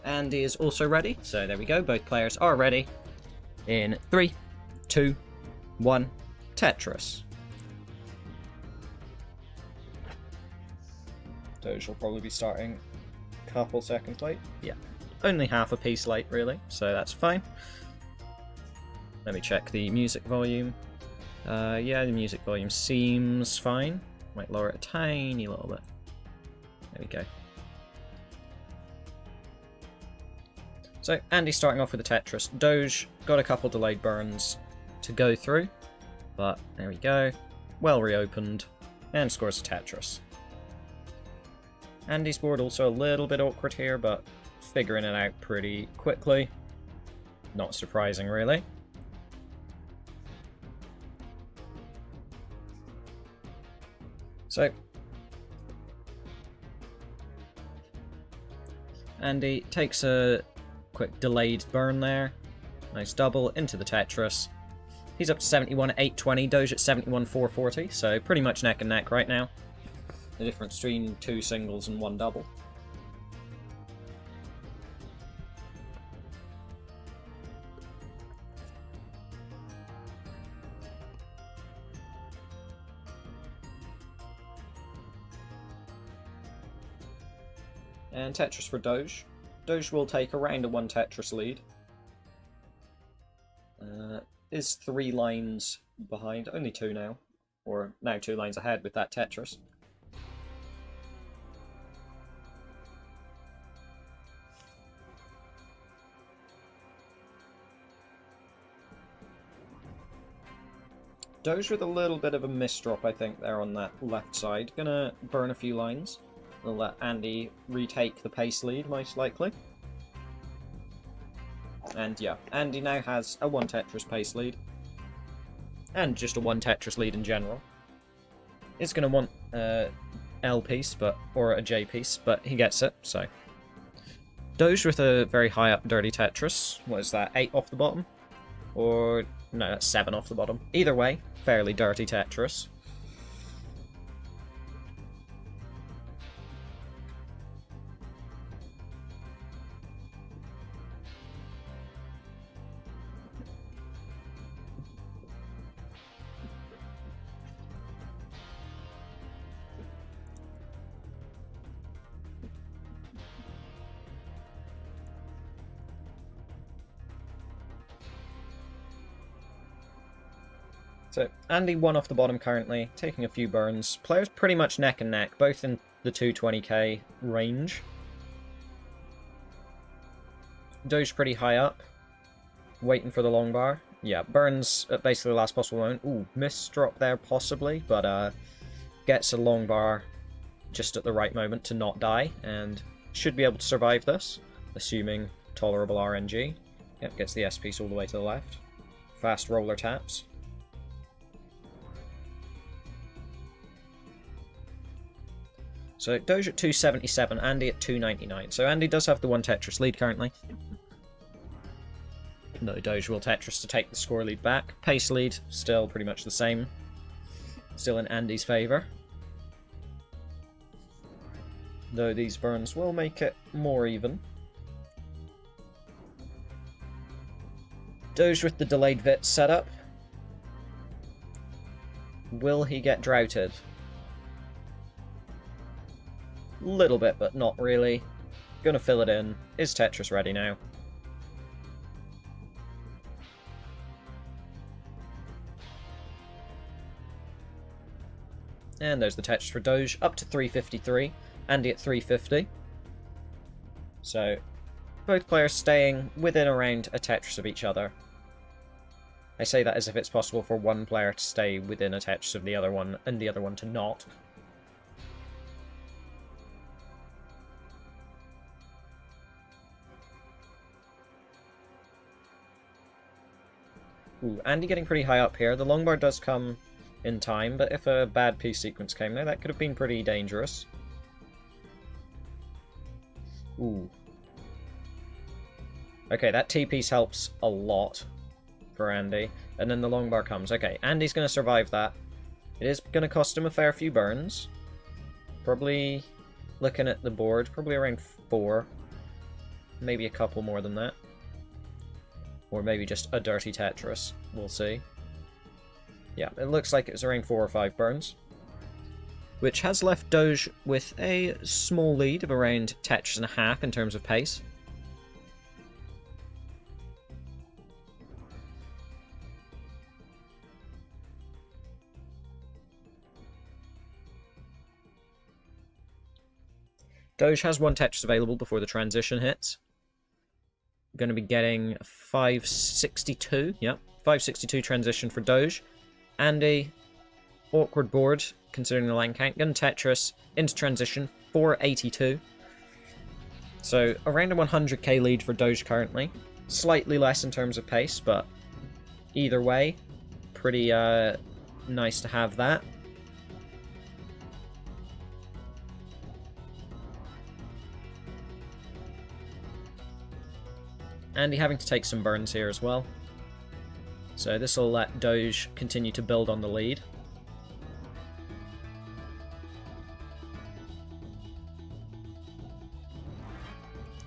Andy is also ready. So there we go. Both players are ready. In 3, 2, 1, Tetris. Doge will probably be starting a couple seconds late. Yeah, only half a piece late really, so that's fine. Let me check the music volume. Yeah, the music volume seems fine. Might lower it a tiny little bit. There we go. So, Andy's starting off with a Tetris. Doge got a couple delayed burns to go through, but there we go. Well reopened, and scores a Tetris. Andy's board also a little bit awkward here, but figuring it out pretty quickly. Not surprising, really. So, Andy takes a quick delayed burn there. Nice double into the Tetris. He's up to 71 at 820, Doge at 71 440, so pretty much neck and neck right now. The difference between 2 singles and 1 double. And Tetris for Doge. Doge will take around a 1 Tetris lead. Is 3 lines behind, only 2 now. Or now 2 lines ahead with that Tetris. Doge with a little bit of a misdrop, I think, there on that left side. Gonna burn a few lines. We'll let Andy retake the pace lead, most likely. And yeah, Andy now has a 1 Tetris pace lead. And just a 1 Tetris lead in general. He's gonna want a L piece, or a J piece, but he gets it, so. Doge with a very high up dirty Tetris. What is that, 8 off the bottom? Or, no, that's 7 off the bottom. Either way, fairly dirty Tetris. So, Andy 1 off the bottom currently, taking a few burns. Players pretty much neck and neck, both in the 220k range. Doge pretty high up, waiting for the Longbar. Yeah, burns at basically the last possible moment. Ooh, misdrop there possibly, but gets a Longbar just at the right moment to not die, and should be able to survive this, assuming tolerable RNG. Yep, gets the S piece all the way to the left. Fast roller taps. So Doge at 277, Andy at 299. So Andy does have the 1 Tetris lead currently. No, Doge will Tetris to take the score lead back. Pace lead, still pretty much the same. Still in Andy's favour. Though these burns will make it more even. Doge with the delayed vit setup. Will he get droughted? Little bit, but not really. Gonna fill it in. Is Tetris ready now? And there's the Tetris for Doge, up to 353. Andy at 350. So, both players staying within around a Tetris of each other. I say that as if it's possible for one player to stay within a Tetris of the other one, and the other one to not. Ooh, Andy getting pretty high up here. The Longbar does come in time, but if a bad piece sequence came there, that could have been pretty dangerous. Ooh. Okay, that T-piece helps a lot for Andy. And then the Longbar comes. Okay, Andy's going to survive that. It is going to cost him a fair few burns. Probably, looking at the board, probably around 4. Maybe a couple more than that. Or maybe just a dirty Tetris. We'll see. Yeah, it looks like it's around 4 or 5 burns. Which has left Doge with a small lead of around Tetris and a half in terms of pace. Doge has 1 Tetris available before the transition hits. Going to be getting 562. Yep, 562 transition for Doge. And a awkward board, considering the line count. Going Tetris into transition, 482. So around a 100k lead for Doge currently. Slightly less in terms of pace, but either way, pretty nice to have that. Andy having to take some burns here as well. So this will let Doge continue to build on the lead.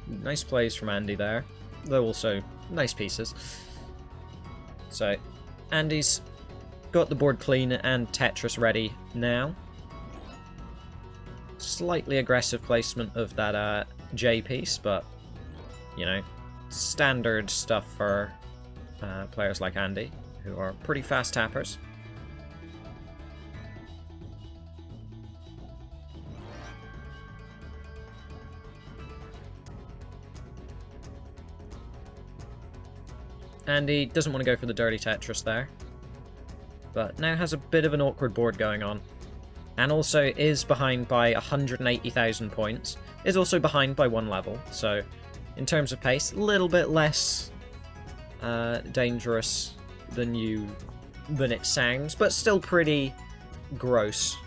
Nice plays from Andy there, though also nice pieces. So Andy's got the board clean and Tetris ready now. Slightly aggressive placement of that J piece, but you know, standard stuff for players like Andy, who are pretty fast tappers. Andy doesn't want to go for the dirty Tetris there, but now has a bit of an awkward board going on. And also is behind by 180,000 points. Is also behind by 1 level, so in terms of pace, a little bit less dangerous than it sounds, but still pretty gross.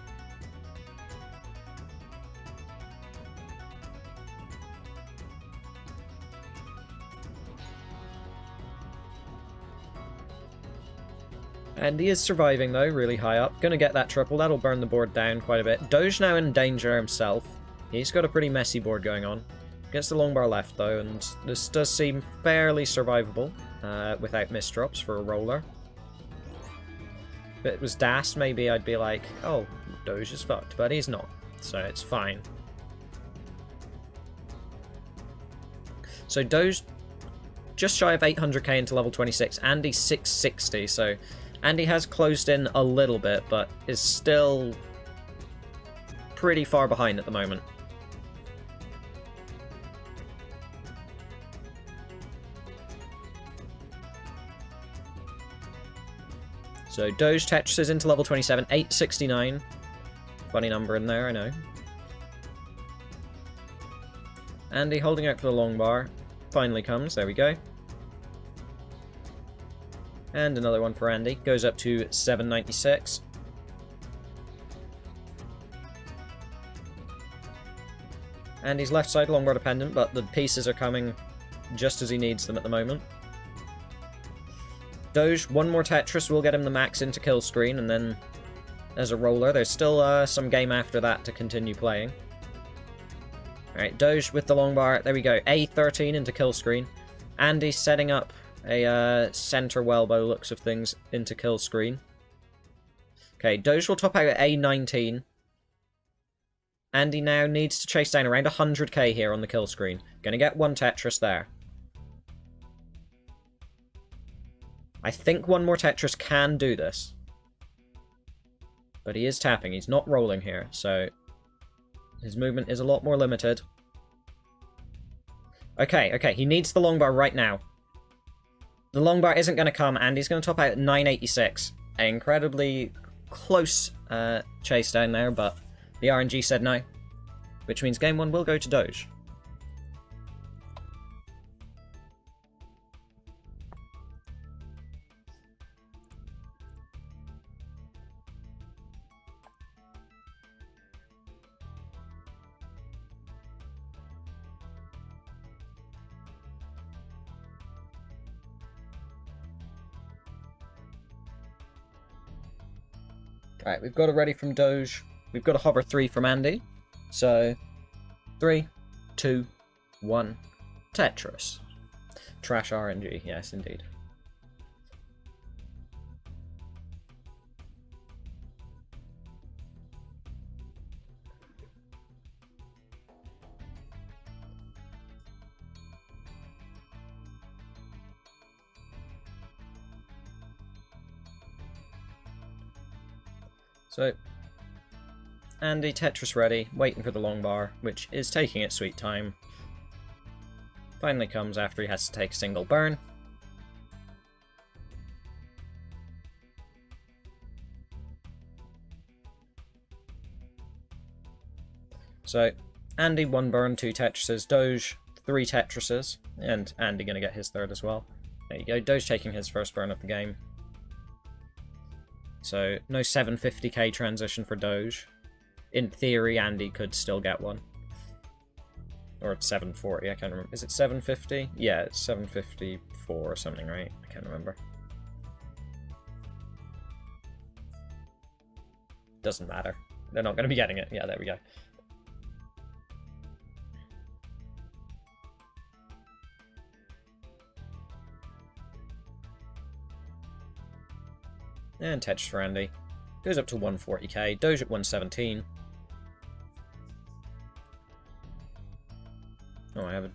And he is surviving though, really high up. Gonna get that triple, that'll burn the board down quite a bit. Doge now in danger himself. He's got a pretty messy board going on. Gets the long bar left though, and this does seem fairly survivable without misdrops for a roller. If it was Das, maybe I'd be like, oh, Doge is fucked, but he's not, so it's fine. So Doge just shy of 800k into level 26, Andy 660, so Andy has closed in a little bit, but is still pretty far behind at the moment. So Doge Tetris is into level 27, 869. Funny number in there, I know. Andy holding out for the long bar. Finally comes, there we go. And another one for Andy. Goes up to 796. Andy's left side long bar dependent, but the pieces are coming just as he needs them at the moment. Doge, 1 more Tetris will get him the max into kill screen, and then as a roller, there's still some game after that to continue playing. Alright, Doge with the long bar, there we go, A13 into kill screen. Andy setting up a center wellbow looks of things into kill screen. Okay, Doge will top out at A19. Andy now needs to chase down around 100k here on the kill screen. Gonna get 1 Tetris there. I think 1 more Tetris can do this. But he is tapping, he's not rolling here, so his movement is a lot more limited. Okay, he needs the long bar right now. The long bar isn't going to come, and he's going to top out at 986. An incredibly close chase down there, but the RNG said no. Which means game 1 will go to Doge. Alright, we've got it ready from Doge. We've got a hover 3 from Andy. So, 3, 2, 1, Tetris. Trash RNG, yes indeed. So, Andy, Tetris ready, waiting for the Longbar, which is taking its sweet time. Finally comes after he has to take a single burn. So, Andy 1 burn, 2 Tetrises, Doge 3 Tetrises, and Andy gonna get his third as well. There you go, Doge taking his first burn of the game. So, no 750k transition for Doge. In theory, Andy could still get one. Or it's 740, I can't remember. Is it 750? Yeah, it's 754 or something, right? I can't remember. Doesn't matter. They're not going to be getting it. Yeah, there we go. And Tetris for Andy. Goes up to 140k. Doge at 117. Oh, I have a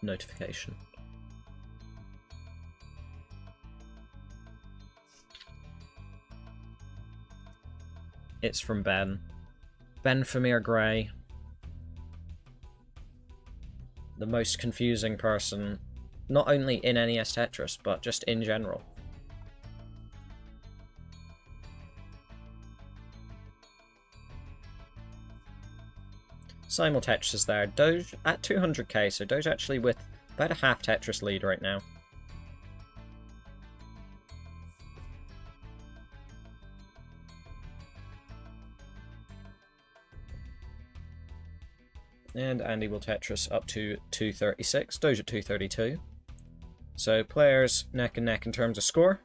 notification. It's from Ben. Benfamir Grey. The most confusing person, not only in NES Tetris, but just in general. Simul Tetris is there. Doge at 200k, so Doge actually with about a half Tetris lead right now. And Andy will Tetris up to 236, Doge at 232. So players neck and neck in terms of score,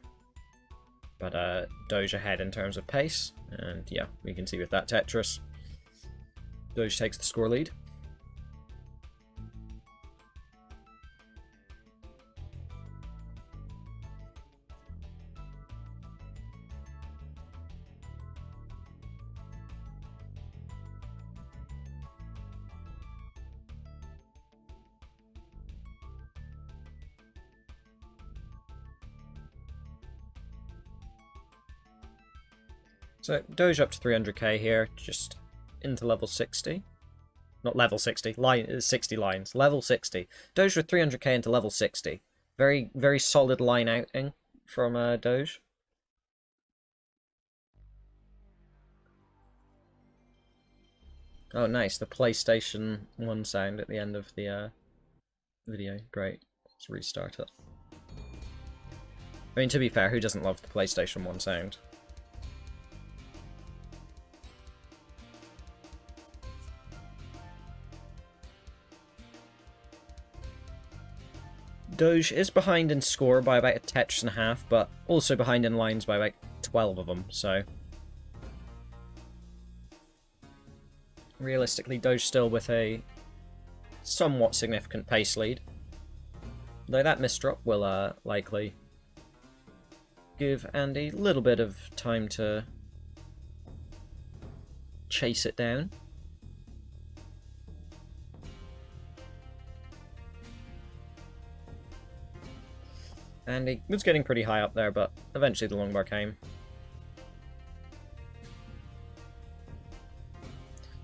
but Doge ahead in terms of pace. And yeah, we can see with that Tetris, Doge takes the score lead. So Doge up to 300k here, just into level 60. Not level 60, 60 lines. Level 60. Doge with 300k into level 60. Very, very solid line outing from Doge. Oh, nice. The PlayStation 1 sound at the end of the video. Great. Let's restart it. I mean, to be fair, who doesn't love the PlayStation 1 sound? Doge is behind in score by about a Tetris and a half, but also behind in lines by about 12 of them, so... Realistically, Doge still with a somewhat significant pace lead. Though that misdrop will likely give Andy a little bit of time to chase it down. And he was getting pretty high up there, but eventually the Longbar came.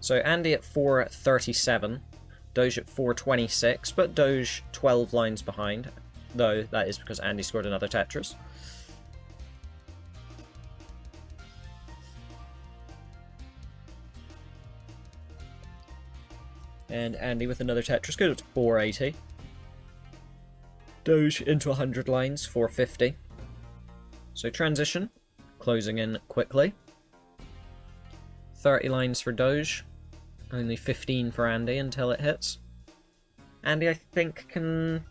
So Andy at 437, Doge at 426, but Doge 12 lines behind, though that is because Andy scored another Tetris. And Andy with another Tetris goes up to 480. Doge into 100 lines, 450. So transition, closing in quickly. 30 lines for Doge, only 15 for Andy until it hits. Andy, I think, can...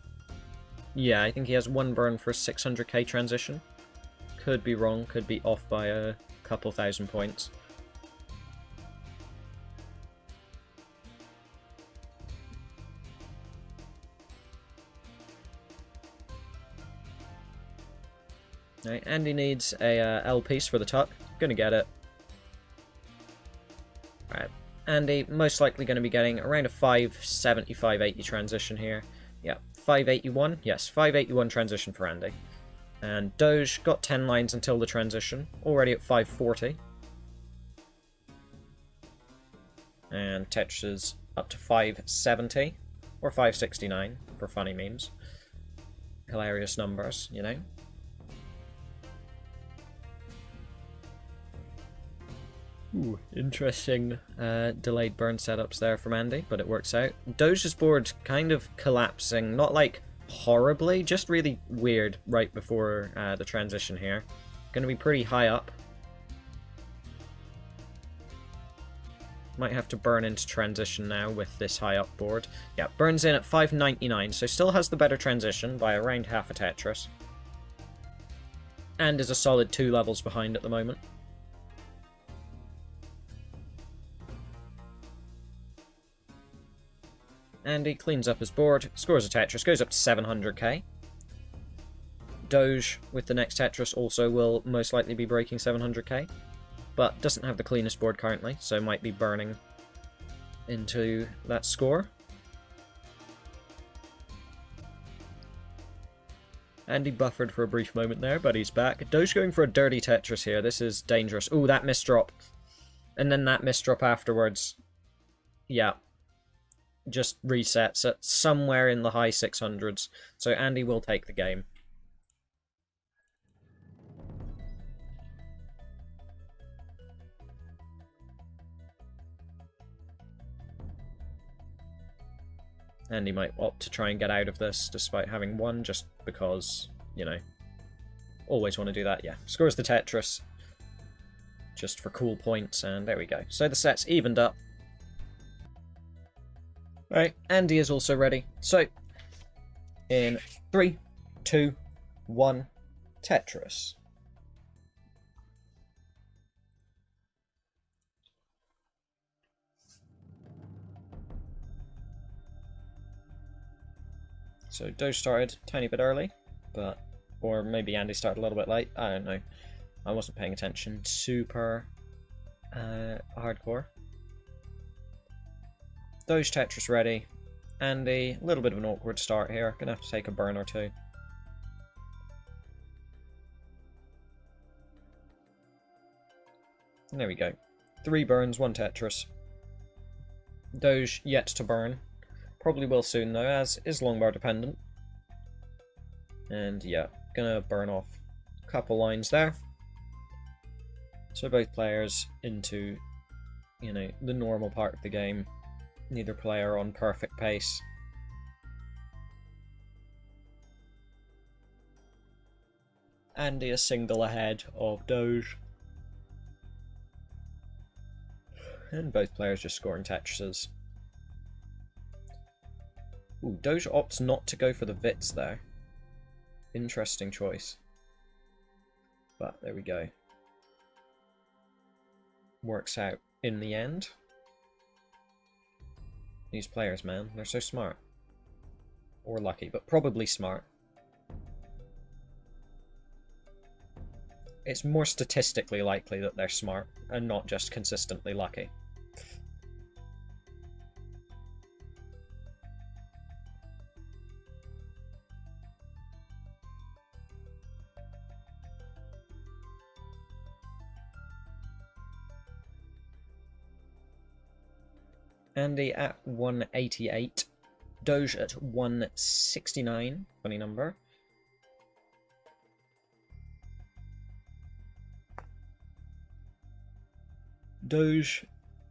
Yeah, I think he has one burn for a 600k transition. Could be wrong, could be off by a couple thousand points. Right, Andy needs a L piece for the tuck. Gonna get it. Right, Andy most likely going to be getting around a 570, 580 transition here. Yeah, 581. Yes, 581 transition for Andy. And Doge got 10 lines until the transition, already at 540. And Tetris is up to 570, or 569 for funny memes. Hilarious numbers, you know. Ooh, interesting delayed burn setups there from Andy, but it works out. Doge's board kind of collapsing, not like horribly, just really weird right before the transition here. Going to be pretty high up. Might have to burn into transition now with this high up board. Yeah, burns in at 599, so still has the better transition by around half a Tetris. And is a solid 2 levels behind at the moment. And he cleans up his board, scores a Tetris, goes up to 700k. Doge, with the next Tetris, also will most likely be breaking 700k. But doesn't have the cleanest board currently, so might be burning into that score. Andy buffered for a brief moment there, but he's back. Doge going for a dirty Tetris here. This is dangerous. Ooh, that misdrop. And then that misdrop afterwards. Yeah. Just resets at somewhere in the high 600s. So Andy will take the game. And he might opt to try and get out of this despite having won, just because, you know, always want to do that. Yeah, scores the Tetris just for cool points, and there we go. So the set's evened up. Alright, Andy is also ready. So, in 3, 2, 1, Tetris. So Doge started a tiny bit early, but, or maybe Andy started a little bit late, I don't know. I wasn't paying attention super hardcore. Doge Tetris ready. Andy, a little bit of an awkward start here, gonna have to take a burn or two. And there we go. 3 burns, 1 Tetris. Doge yet to burn. Probably will soon though, as is Longbar dependent. And yeah, gonna burn off a couple lines there. So both players into, you know, the normal part of the game. Neither player on perfect pace. Andy a single ahead of Doge. And both players just scoring Tetrises. Ooh, Doge opts not to go for the Vits there. Interesting choice. But there we go. Works out in the end. These players, man, they're so smart. Or lucky, but probably smart. It's more statistically likely that they're smart, and not just consistently lucky. Andy at 188. Doge at 169. Funny number. Doge,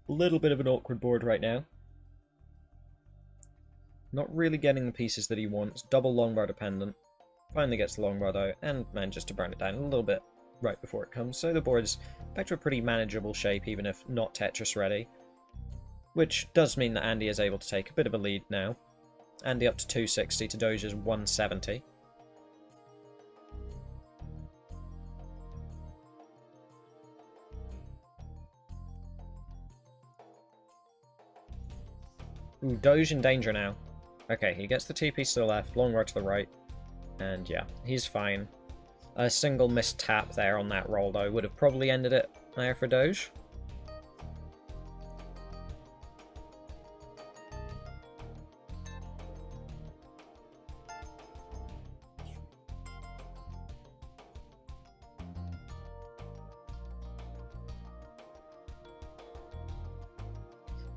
a little bit of an awkward board right now. Not really getting the pieces that he wants. Double Longbar dependent. Finally gets the Longbar though, and manages to burn it down a little bit right before it comes. So the board's back to a pretty manageable shape, even if not Tetris ready. Which does mean that Andy is able to take a bit of a lead now. Andy up to 260 to Doge's 170. Ooh, Doge in danger now. Okay, he gets the 2 piece to the left, Longbar to the right. And yeah, he's fine. A single missed tap there on that roll, though, would have probably ended it there for Doge.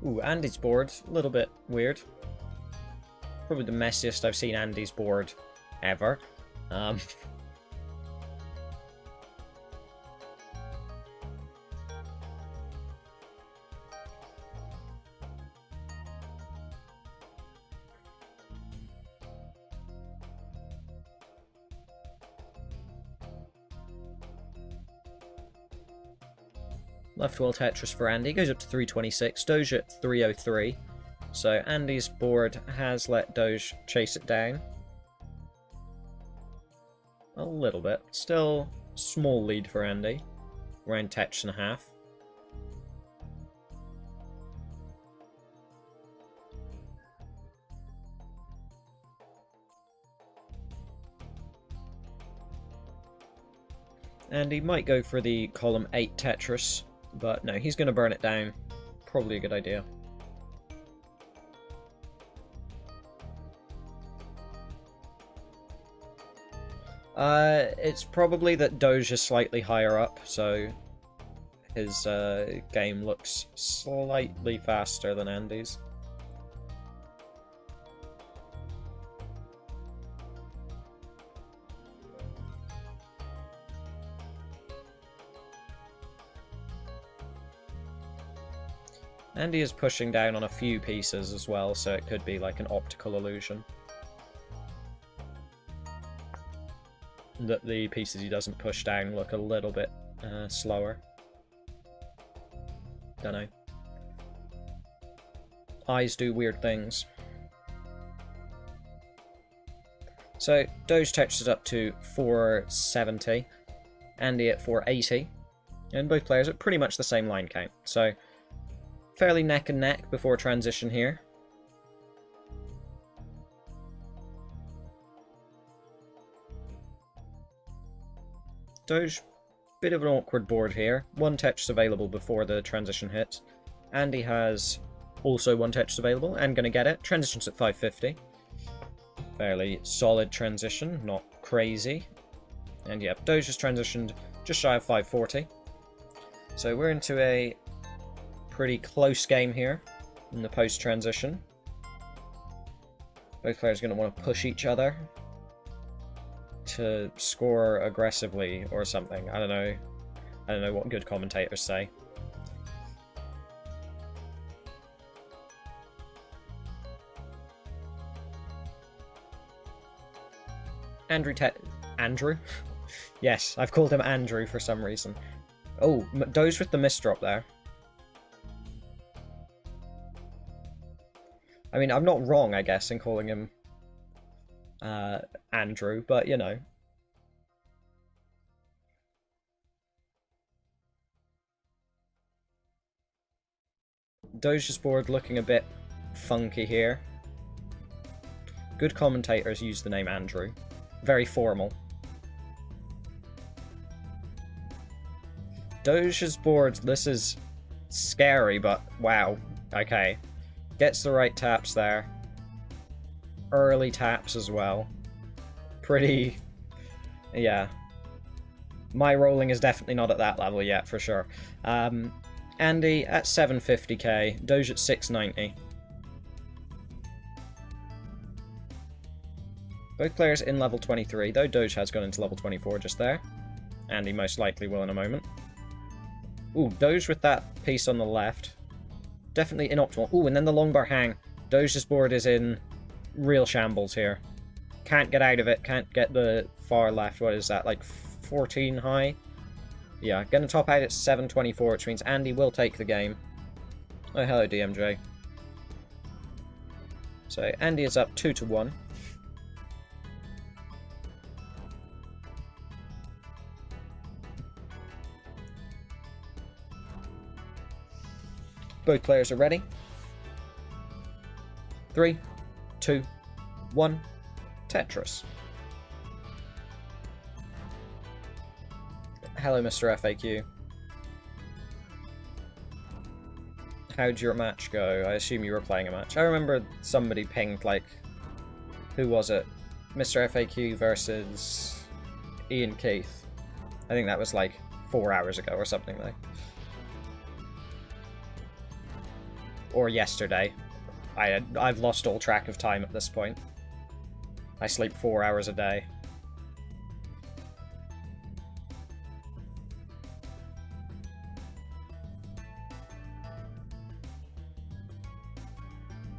Ooh, Andy's board, a little bit weird. Probably the messiest I've seen Andy's board ever. Left wall Tetris for Andy, goes up to 326, Doge at 303. So Andy's board has let Doge chase it down. A little bit. Still small lead for Andy. Around Tetris and a half. Andy might go for the column 8 Tetris. But no, he's going to burn it down. Probably a good idea. It's probably that Doge is slightly higher up, so his game looks slightly faster than Andy's. Andy is pushing down on a few pieces as well, so it could be like an optical illusion. That the pieces he doesn't push down look a little bit slower. Dunno. Eyes do weird things. So, Doge Tetris is up to 470, Andy at 480, and both players at pretty much the same line count. So, fairly neck and neck before transition here. Doge, bit of an awkward board here. One Tetris available before the transition hits. Andy has also one Tetris available and going to get it. Transition's at 550. Fairly solid transition, not crazy. And yeah, Doge has transitioned just shy of 540. So we're into a pretty close game here in the post-transition. Both players are going to want to push each other to score aggressively or something. I don't know what good commentators say. Andrew? Yes, I've called him Andrew for some reason. Oh, Doge with the misdrop there. I mean, I'm not wrong, I guess, in calling him Andrew, but, you know. Doge's board looking a bit funky here. Good commentators use the name Andrew. Very formal. Doge's board, this is scary, but wow. Okay. Gets the right taps there. Early taps as well. Pretty... yeah. My rolling is definitely not at that level yet, for sure. Andy at 750k. Doge at 690. Both players in level 23, though Doge has gone into level 24 just there. Andy most likely will in a moment. Ooh, Doge with that piece on the left. Definitely inoptimal. Ooh, and then the Longbar hang. Doge's board is in real shambles here. Can't get out of it. Can't get the far left. What is that, like 14 high? Yeah, gonna top out at 724, which means Andy will take the game. Oh, hello, DMJ. So, Andy is up 2-1. Both players are ready. 3, 2, 1, Tetris. hello, Mr. FAQ. How'd your match go? I assume you were playing a match. I remember somebody pinged, like, who was it? Mr. FAQ versus Ian Keith. I think that was like 4 hours ago or something like. Or yesterday. I've lost all track of time at this point. I sleep 4 hours a day.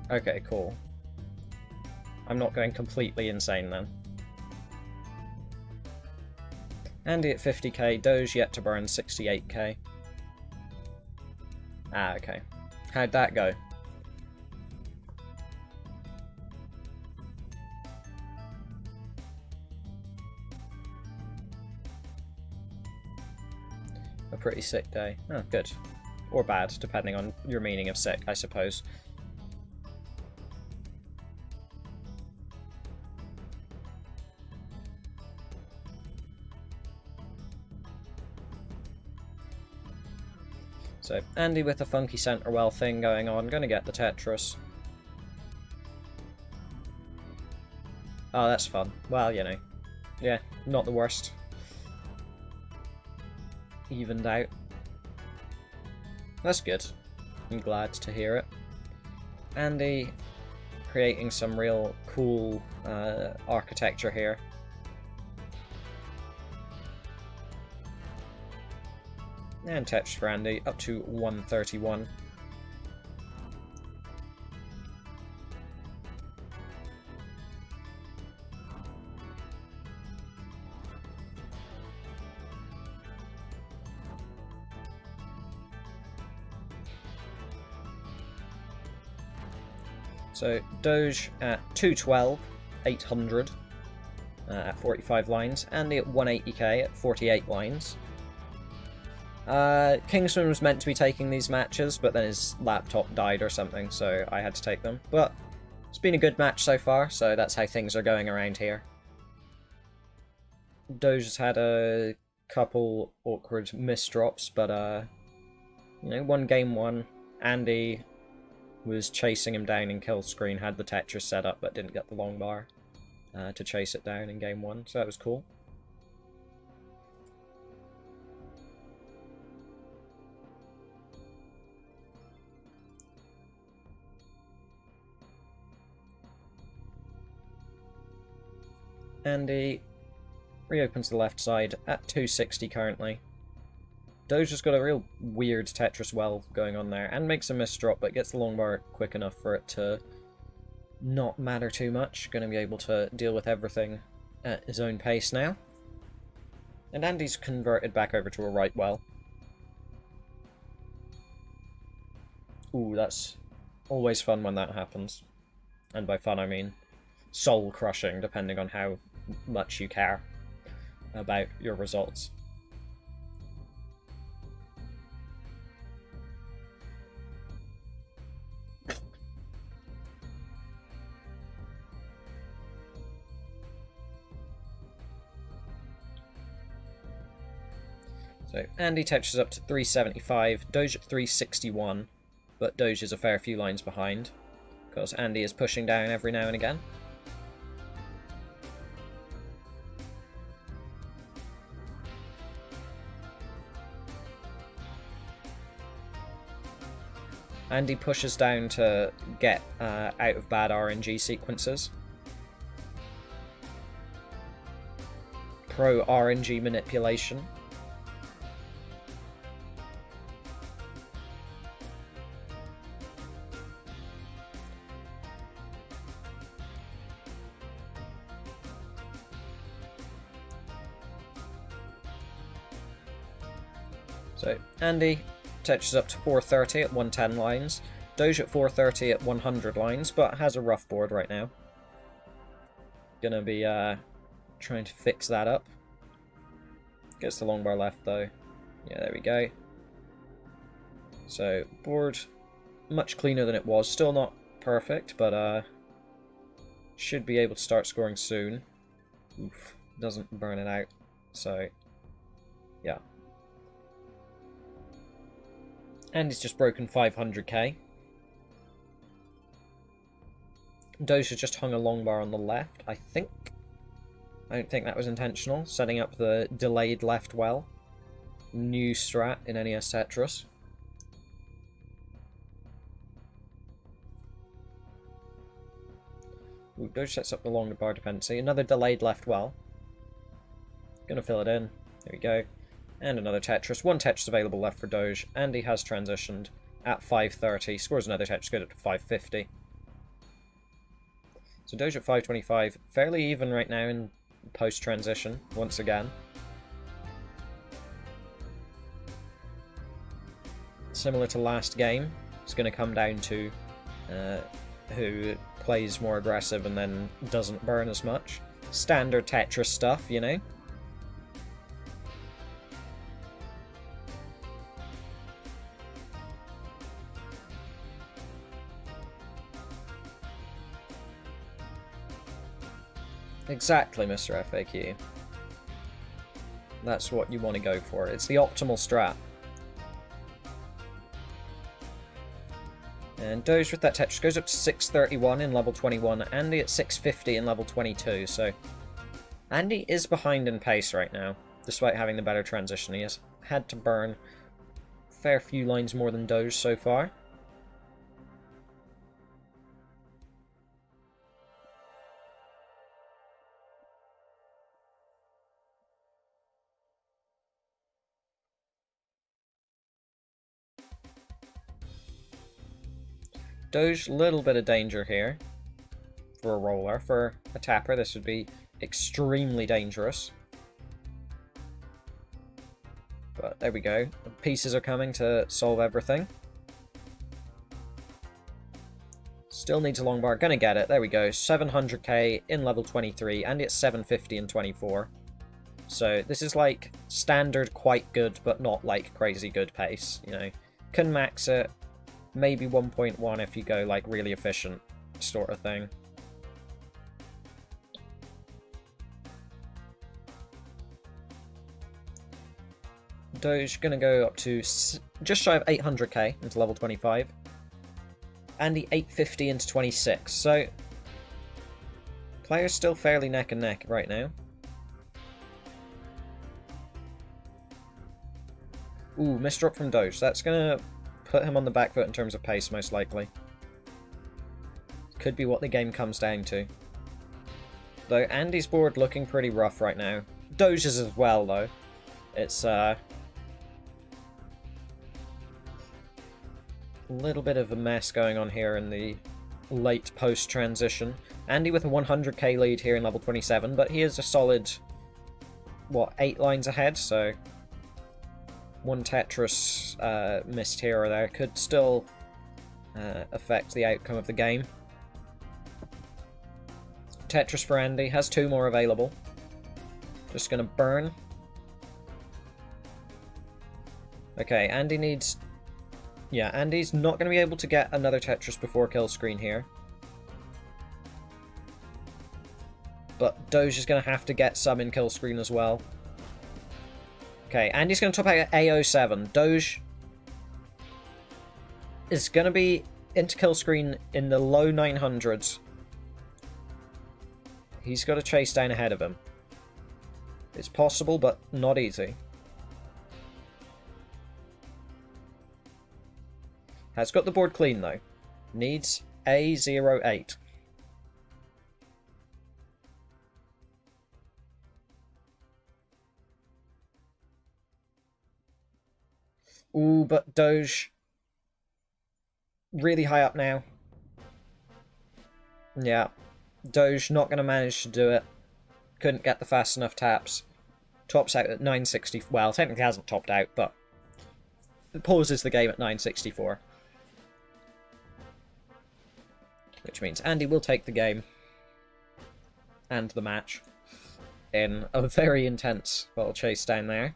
Okay, cool. I'm not going completely insane then. Andy at 50k, Doge yet to burn 68k. Ah, okay. How'd that go? A pretty sick day. Oh, good. Or bad, depending on your meaning of sick, I suppose. So, Andy with a funky centre-well thing going on, gonna get the Tetris. Oh, that's fun. Well, you know. Yeah, not the worst. Evened out. That's good. I'm glad to hear it. Andy creating some real cool architecture here. And Tetris for Andy, up to 131. So, Doge at 212, 800 at 45 lines. Andy at 180k at 48 lines. Kingsman was meant to be taking these matches, but then his laptop died or something, so I had to take them. But it's been a good match so far, so that's how things are going around here. Doge has had a couple awkward misdrops, but you know, one game one. Andy was chasing him down in kill screen, had the Tetris set up, but didn't get the Longbar to chase it down in game one, so that was cool. Andy reopens the left side at 260 currently. Doge has got a real weird Tetris well going on there, and makes a misdrop, but gets the Longbar quick enough for it to not matter too much. Going to be able to deal with everything at his own pace now. And Andy's converted back over to a right well. Ooh, that's always fun when that happens. And by fun I mean soul-crushing, depending on how much you care about your results. So Andy touches up to 375, Doge at 361, but Doge is a fair few lines behind, because Andy is pushing down every now and again. Andy pushes down to get out of bad RNG sequences. Pro RNG manipulation. So, Andy touches up to 430 at 110 lines, Doge at 430 at 100 lines, but has a rough board right now. Gonna be trying to fix that up. Gets the Longbar left though. Yeah, there we go. So, board much cleaner than it was. Still not perfect, but should be able to start scoring soon. Oof, doesn't burn it out. So, yeah. And he's just broken 500k. Doge has just hung a Longbar on the left, I think. I don't think that was intentional. Setting up the delayed left well. New strat in NES Tetris. Ooh, Doge sets up the Longbar dependency. Another delayed left well. Gonna fill it in. There we go. And another Tetris. One Tetris available left for Doge. And he has transitioned at 530. Scores another Tetris, good up to 550. So Doge at 525. Fairly even right now in post-transition, once again. Similar to last game, it's going to come down to who plays more aggressive and then doesn't burn as much. Standard Tetris stuff, you know? Exactly, Mr. FAQ. That's what you want to go for. It's the optimal strat. And Doge with that Tetris goes up to 631 in level 21, Andy at 650 in level 22, so Andy is behind in pace right now, despite having the better transition. He has had to burn a fair few lines more than Doge so far. Doge, little bit of danger here for a roller. For a tapper, this would be extremely dangerous. But there we go. The pieces are coming to solve everything. Still needs a Longbar. Gonna get it. There we go. 700k in level 23, and it's 750 in 24. So this is like standard quite good, but not like crazy good pace, you know. Can max it. Maybe 1.1 if you go like really efficient sort of thing. Doge gonna go up to just shy of 800k into level 25. And the 850 into 26. So players still fairly neck and neck right now. Ooh, misdrop from Doge. That's gonna put him on the back foot in terms of pace, most likely. Could be what the game comes down to. Though Andy's board looking pretty rough right now. Doge's as well, though. It's a little bit of a mess going on here in the late post-transition. Andy with a 100k lead here in level 27, but he is a solid, what, 8 lines ahead, so one Tetris missed here or there could still affect the outcome of the game. Tetris for Andy, has 2 more available. Just gonna burn. Okay, Andy needs... Yeah, Andy's not gonna be able to get another Tetris before kill screen here. But Doge is gonna have to get some in kill screen as well. Okay, Andy's going to top out at A07. Doge is going to be into kill screen in the low 900s. He's got to chase down ahead of him. It's possible, but not easy. Has got the board clean, though. Needs A08. Ooh, but Doge really high up now. Yeah, Doge not going to manage to do it. Couldn't get the fast enough taps. Tops out at 960. Well, technically hasn't topped out, but it pauses the game at 964. Which means Andy will take the game and the match in a very intense little chase down there.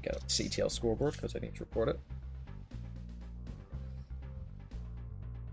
Get CTL scoreboard because I need to report it.